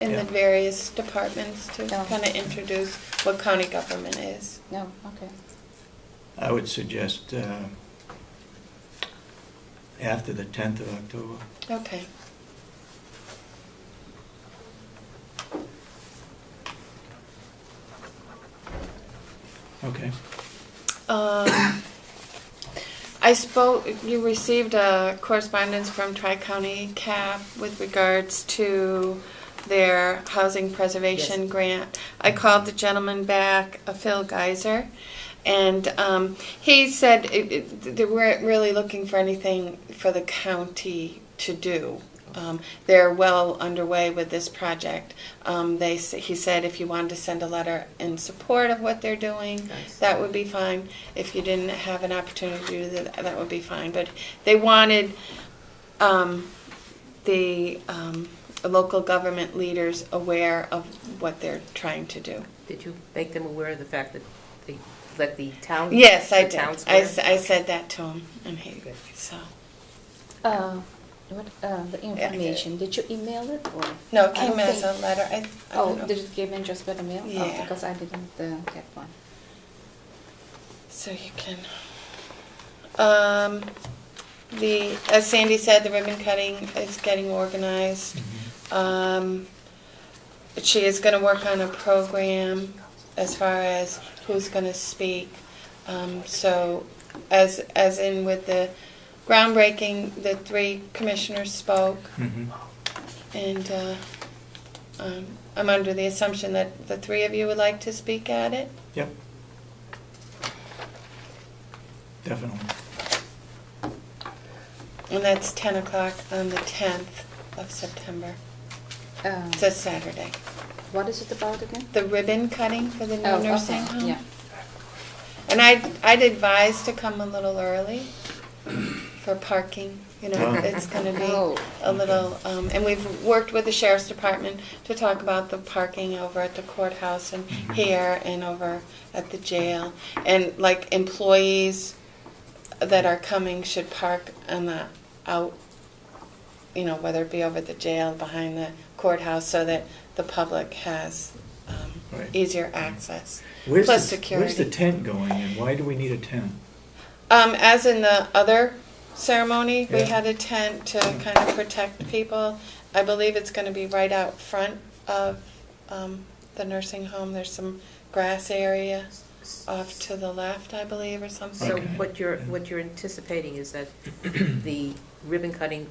in Yeah. the various departments to No. kind of introduce what county government is. No, okay. I would suggest after the 10th of October. Okay. Okay. You received a correspondence from Tri-County CAP with regards to their housing preservation grant. I called the gentleman back, Phil Geiser, and he said they weren't really looking for anything for the county to do. They're well underway with this project. He said if you wanted to send a letter in support of what they're doing, that would be fine. If you didn't have an opportunity to do that, that would be fine. But they wanted the local government leaders aware of what they're trying to do. Did you make them aware of the fact that they let the town? Yes, I did. I said that to him, and he so. The information, did you email it or? No, it came as a letter. I don't know. Did it came in just by the mail? Yeah. Oh, because I didn't get one. So you can. As Sandy said, the ribbon cutting is getting organized. She is going to work on a program as far as who's going to speak. So, as in with the groundbreaking, the 3 commissioners spoke, and I'm under the assumption that the 3 of you would like to speak at it. Yep. Definitely. And that's 10 o'clock on the 10th of September. It's a Saturday. What is it about again? The ribbon cutting for the new nursing home. Yeah. And I'd advise to come a little early for parking. You know, it's going to be a little, and we've worked with the Sheriff's Department to talk about the parking over at the courthouse and here and over at the jail. And like employees that are coming should park on the out, you know, whether it be over at the jail, behind the courthouse, so that the public has easier access. Plus security. Where's the tent going and why do we need a tent? As in the other ceremony, we had a tent to kind of protect people. I believe it's going to be right out front of the nursing home. There's some grass area off to the left, I believe, or something. So what you're anticipating is that the ribbon cutting,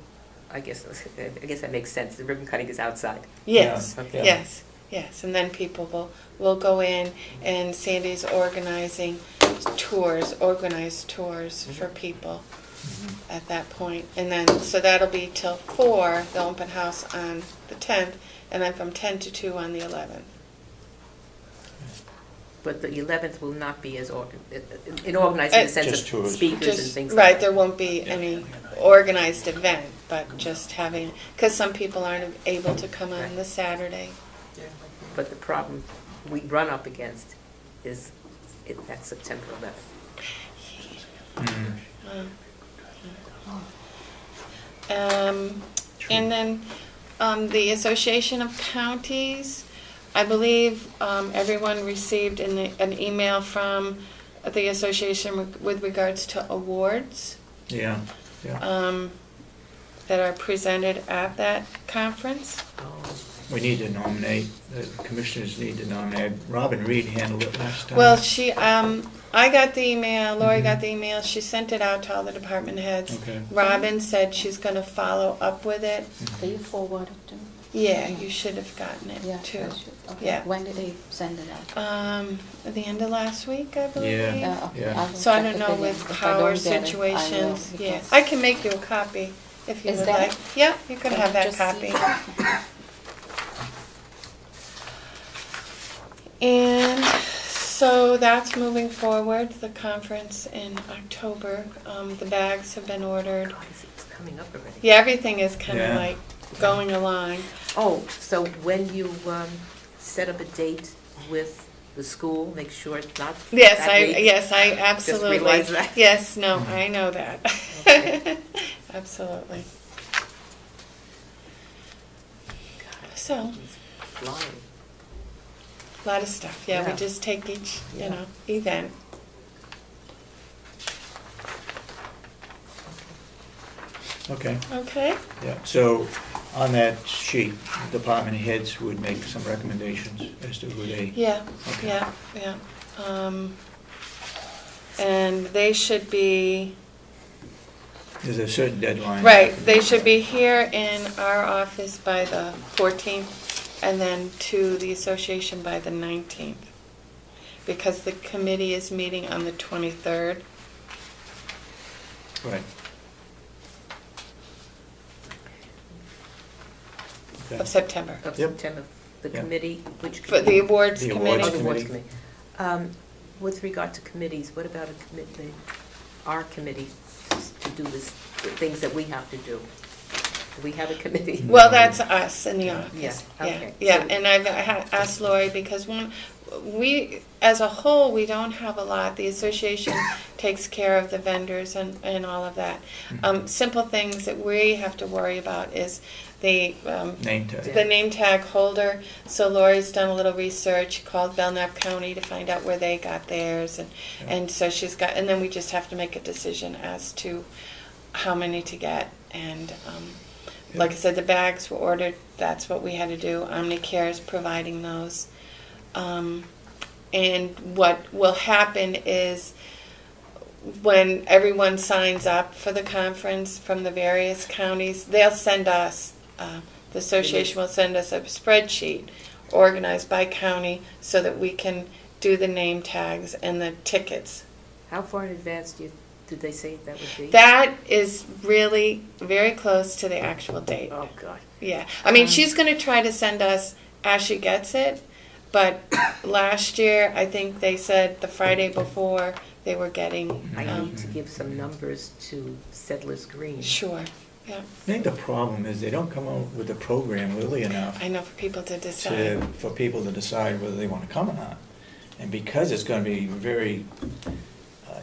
I guess that makes sense. The ribbon cutting is outside. Yes, okay. yes, and then people will go in, and Sandy's organized tours for people at that point. And then, so that'll be till 4, the open house on the 10th, and then from 10 to 2 on the 11th. But the 11th will not be as organized in the sense of speakers and things like that. There won't be any organized event, but just having, because some people aren't able to come on the Saturday. But the problem we run up against is that's September 11th. And then the Association of Counties, I believe everyone received an email from the association with regards to awards. Yeah. That are presented at that conference. We need to nominate, the commissioners need to nominate. Robin Reed handled it last time. Well, I got the email, Lori got the email, she sent it out to all the department heads. Okay. Robin said she's going to follow up with it. Do you forward it to me? Yeah, you should have gotten it too. Okay. Yeah. When did they send it out? At the end of last week, I believe. Yeah. So I don't know with power situations. Yeah, I can make you a copy if you would like. Yeah, you can have that copy. And so that's moving forward, the conference in October. The bags have been ordered. It's coming up already. Yeah, everything is kind of like going along. Oh, so when you set up a date with the school, make sure it's not Yes, that week. Yes, I absolutely. Just realize that. Yes, no, I know that. Okay. Absolutely. So, flying. A lot of stuff, yeah, we Yeah. just take each, you Yeah. know, event. Okay, Okay, yeah, so on that sheet, department heads would make some recommendations as to who they. yeah, Okay. yeah. And they should be, There's a certain deadline. right, they should be here in our office by the 14th, and then to the association by the 19th. Because the committee is meeting on the 23rd. Right. Okay. Of September. Of Yep. September, the Yeah. committee, which For the committee? awards The committee. awards Oh, the awards committee. committee. With regard to committees, what about a committee, our committee, to do this, the things that we have to do? Do we have a committee? Well, that's us in the office. Yeah, okay. Yeah, So- and I've asked Lori because we, as a whole, we don't have a lot. The association takes care of the vendors and all of that. Simple things that we have to worry about is the Name tag. the name tag holder. So Lori's done a little research, called Belknap County to find out where they got theirs, and so she's got, and then we just have to make a decision as to how many to get. And like I said, the bags were ordered. That's what we had to do. Omnicare is providing those. And what will happen is when everyone signs up for the conference from the various counties, they'll send us, the association will send us a spreadsheet organized by county so that we can do the name tags and the tickets. How far in advance did they say that would be? That is really very close to the actual date. Oh, God. Yeah. I mean, she's going to try to send us as she gets it, but last year I think they said the Friday before they were getting. I need to give some numbers to Settlers Green. Sure. Yeah. I think the problem is they don't come out with the program early enough I know, for people to decide. for people to decide whether they want to come or not. And because it's going to be very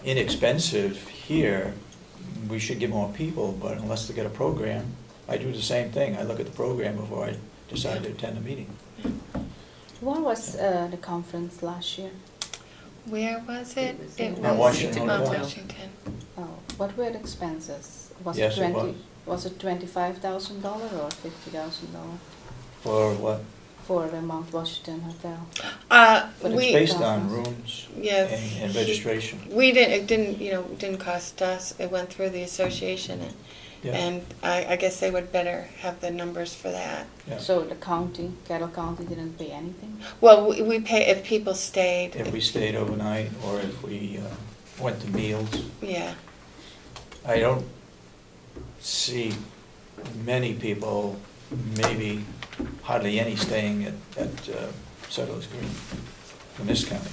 inexpensive here, we should get more people, but unless they get a program, I do the same thing. I look at the program before I decide to attend a meeting. Where was the conference last year? Where was it? It was It in was Washington. Washington. Oh, what were the expenses? Was Yes, it it was. Was it $25,000 or $50,000 For what? for the Mount Washington Hotel? It's We, based on rooms yes, and registration. we didn't, it didn't, you know, it didn't cost us. It went through the association, Yeah. and I guess they would better have the numbers for that. Yeah. So the county, Carroll County didn't pay anything? Well, we pay if people stayed. If we stayed overnight or if we went to meals. Yeah. I don't see many people, maybe hardly any, staying at Settlers Green in this county,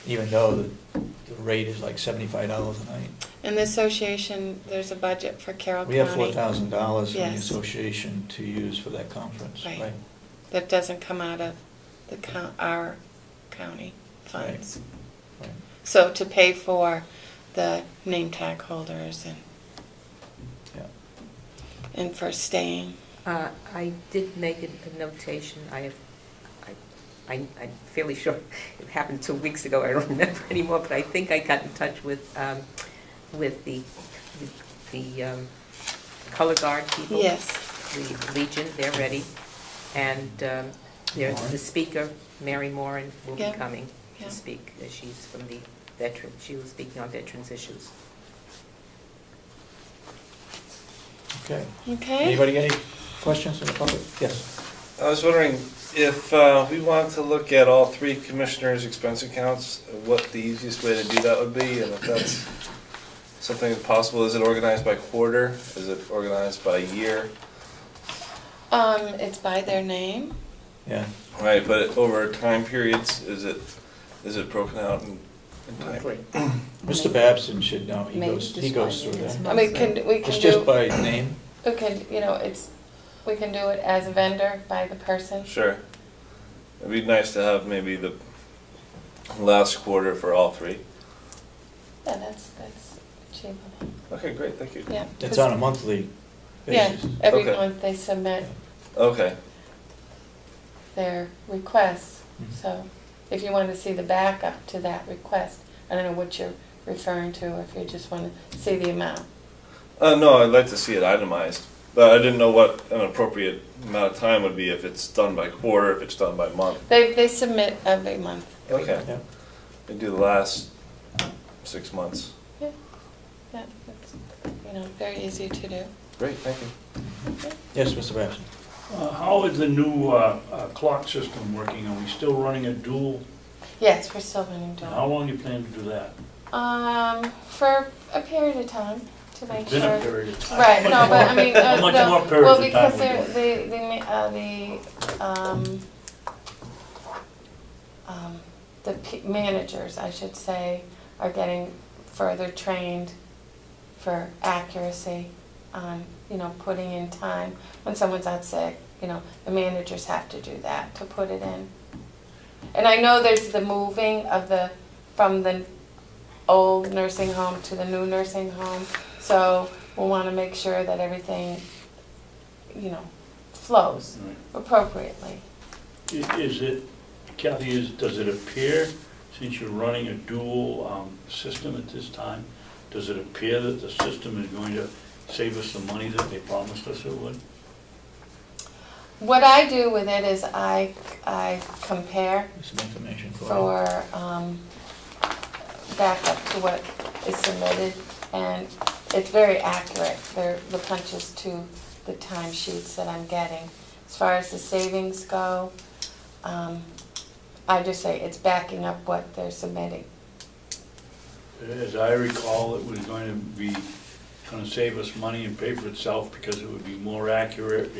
even though the rate is like $75 a night. In the association, there's a budget for Carroll We County. have $4,000 from the Yes. association to use for that conference, Right. right? That doesn't come out of our county funds. Right. So to pay for the name tag holders Yeah. and for staying. I did make a notation. I'm fairly sure it happened 2 weeks ago. I don't remember anymore, but I think I got in touch with the color guard people. Yes. The Legion, they're ready, and the speaker, Mary Moran, will Yeah. be coming Yeah. to speak. She's from the veteran. She was speaking on veterans issues. Okay. Okay. Anybody got any questions from the public? Yes. I was wondering if we wanted to look at all three commissioners' expense accounts, what the easiest way to do that would be, and if that's something that's possible. Is it organized by quarter? Is it organized by year? It's by their name. Yeah. Right, but over time periods, is it broken out in time? Monthly. Mr. Babson should know. He Maybe goes just through by that. I mean, we can It's do. just by name. We can, you know, we can do it as a vendor by the person. Sure. It'd be nice to have maybe the last quarter for all three. Yeah, that's achievable. Okay, great, thank you. Yeah. It's on a monthly Yeah, basis. every Okay. month they submit. Okay. their requests. Mhm. So if you want to see the backup to that request, I don't know what you're referring to, if you just want to see the amount. No, I'd like to see it itemized, but I didn't know what an appropriate amount of time would be, if it's done by quarter, if it's done by month. They submit every month. Okay. Yeah. They do the last 6 months. Yeah, it's, very easy to do. Great, thank you. Yes, Mr. Babson? How is the new clock system working? Are we still running a dual? Yes, we're still running And dual. how long do you plan to do that? For a period of time, to make It's sure. been a period of time. Right, no, but I mean, How much more periods well, of because time the managers, I should say, are getting further trained for accuracy on, putting in time. When someone's out sick, the managers have to do that, to put it in. And I know there's the moving from the old nursing home to the new nursing home, so we'll want to make sure that everything, flows Right. appropriately. Is it, Kathy, does it appear, since you're running a dual system at this time, does it appear that the system is going to save us the money that they promised us it would? What I do with it is I compare Some information for you. for backup to what is submitted, and it's very accurate. They're the punches to the timesheets that I'm getting. As far as the savings go, I just say it's backing up what they're submitting. As I recall, it was going to save us money and pay for itself because it would be more accurate.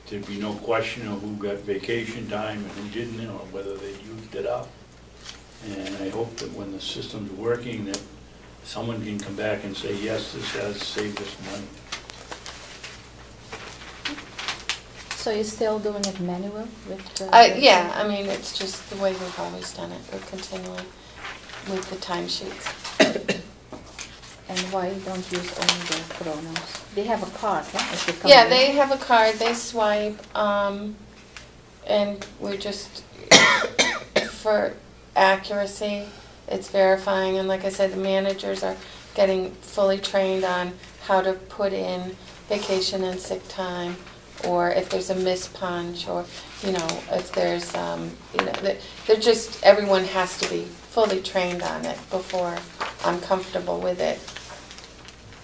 There'd be no question of who got vacation time and who didn't, or whether they used it up. And I hope that when the system's working, that someone can come back and say, yes, this has saved us money. So you're still doing it manual with? Yeah, I mean, it's just the way we've always done it. We're continuing with the timesheets. And why don't you use only the chronos? They have a card, huh? If you come Yeah, in. they have a card, they swipe, and we're just, for accuracy, it's verifying, and like I said, the managers are getting fully trained on how to put in vacation and sick time, or if there's a missed punch, or, if there's, they're just, everyone has to be fully trained on it before I'm comfortable with it.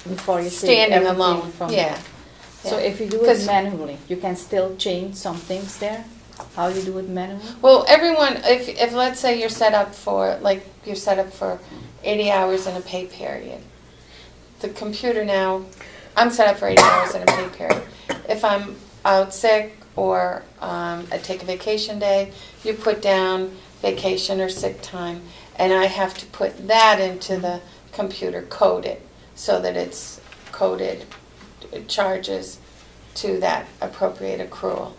Before you see Standing everything alone, from yeah. So yeah. if you do 'Cause- it manually, you can still change some things there? How you do it manually? Well, everyone, if let's say you're set up for 80 hours in a pay period. The computer now, I'm set up for 80 hours in a pay period. If I'm out sick or I take a vacation day, you put down vacation or sick time, and I have to put that into the computer, code it, so that it's coded charges to that appropriate accrual.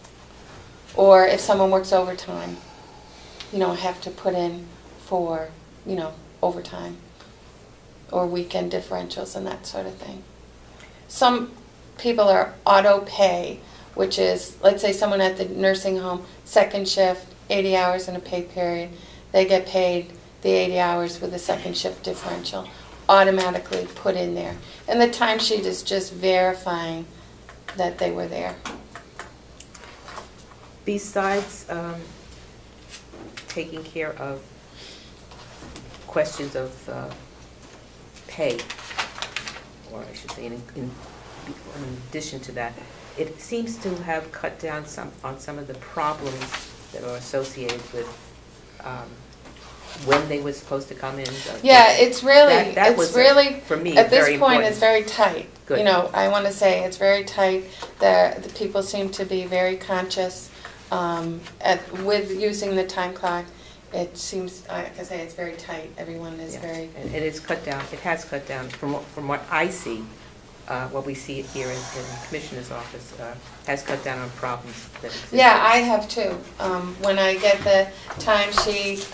Or if someone works overtime, I have to put in for, overtime or weekend differentials and that sort of thing. Some people are auto pay, which is, let's say someone at the nursing home, second shift, 80 hours in a pay period, they get paid the 80 hours with a second shift differential, automatically put in there. And the timesheet is just verifying that they were there. Besides taking care of questions of pay, or I should say in addition to that, it seems to have cut down on some of the problems that are associated with when they were supposed to come in. Yeah, it's really, That was, for me, at this very point, important. it's very tight. Good. I want to say it's very tight. The people seem to be very conscious with using the time clock. It seems, like I say, it's very tight. Everyone is Yeah. very. And it's cut down. It has cut down from what I see. What we see here in the Commissioner's office has cut down on problems that exist. Yeah, I have too. When I get the timesheet,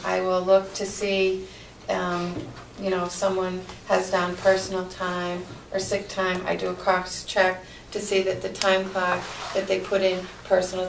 I will look to see, if someone has done personal time or sick time. I do a cross check to see that the time clock that they put in personal